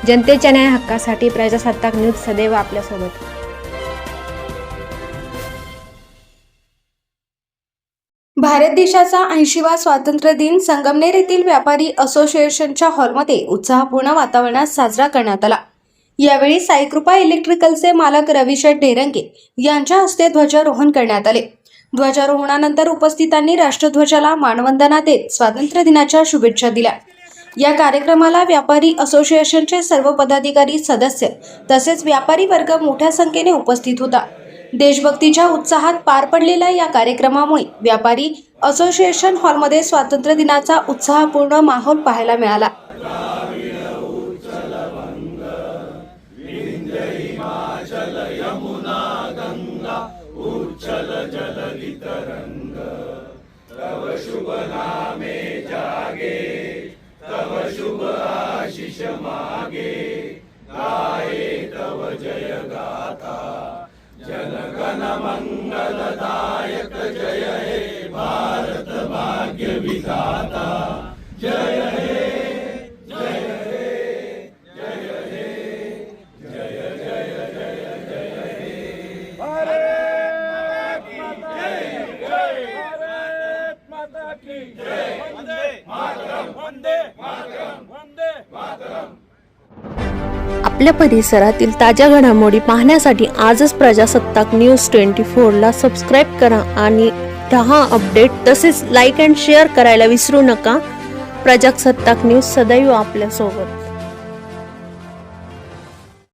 जनतेच्या न्याय हक्कासाठी प्रजासत्ताक न्यूज सदैव आपल्यासोबत। भारत देशाचा 80वा स्वातंत्र्य दिन संगमनेर येथील व्यापारी असोसिएशनच्या हॉलमध्ये उत्साहपूर्ण वातावरणात साजरा करण्यात आला। यावेळी साईकृपा इलेक्ट्रिकलचे मालक रविशेठ ढेरंगे यांच्या हस्ते ध्वजारोहण करण्यात आले। ध्वजारोहणानंतर उपस्थितांनी राष्ट्रध्वजाला मानवंदना देत स्वातंत्र्य दिनाच्या शुभेच्छा दिल्या। या कार्यक्रमाला व्यापारी असोसिएशनचे सर्व पदाधिकारी, सदस्य तसेच व्यापारी वर्ग मोठ्या संख्येने उपस्थित होता। देशभक्तीच्या उत्साहात पार पडलेल्या या कार्यक्रमामुळे व्यापारी असोसिएशन हॉलमध्ये स्वातंत्र्य दिनाचा उत्साहपूर्ण माहोल पाहायला मिळाला। तव शुभ आशीष मागे गाये तव जय गाथा जनगण मंगलदायक जय हे भारत भाग्य विधाता जय हे जय हे जय हे जय जय जय जय हे भारत माता की जय वंदे मातरम वंदे मातरम वंदे मातरम। आपल्या परिसरातील ताज्या घडामोडी पाहण्यासाठी आजच प्रजासत्ताक न्यूज 24 ला सबस्क्राइब करा आणि 10 अपडेट तसेच लाईक अँड शेअर करायला विसरू नका। प्रजासत्ताक न्यूज सदैव आपल्या सोबत।